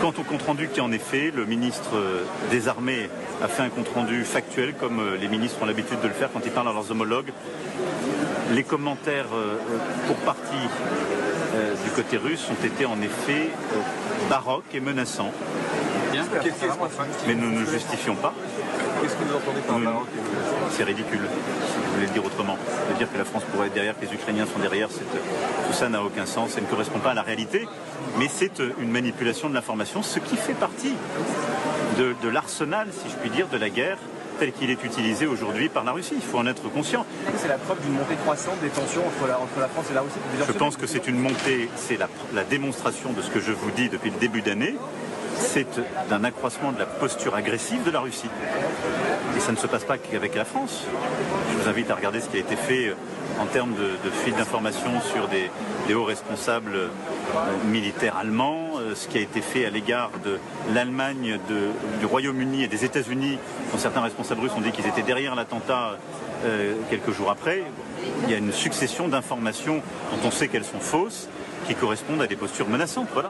Quant au compte-rendu qui en est fait, le ministre des Armées a fait un compte-rendu factuel, comme les ministres ont l'habitude de le faire quand ils parlent à leurs homologues. Les commentaires, pour partie du côté russe, ont été en effet baroques et menaçants. Mais nous ne justifions pas. Qu'est-ce que vous entendez par baroque? C'est ridicule, si vous voulez le dire autrement. De dire que la France pourrait être derrière, que les Ukrainiens sont derrière, tout ça n'a aucun sens, ça ne correspond pas à la réalité. Mais c'est une manipulation de l'information, ce qui fait partie de l'arsenal, si je puis dire, de la guerre tel qu'il est utilisé aujourd'hui par la Russie. Il faut en être conscient. C'est la preuve d'une montée croissante des tensions entre la France et la Russie. Je pense que c'est une montée, c'est la démonstration de ce que je vous dis depuis le début d'année. C'est d'un accroissement de la posture agressive de la Russie. Et ça ne se passe pas qu'avec la France. Je vous invite à regarder ce qui a été fait en termes de fuite d'informations sur des hauts responsables militaires allemands, ce qui a été fait à l'égard de l'Allemagne, du Royaume-Uni et des États-Unis, dont certains responsables russes ont dit qu'ils étaient derrière l'attentat quelques jours après. Il y a une succession d'informations dont on sait qu'elles sont fausses, qui correspondent à des postures menaçantes. Voilà.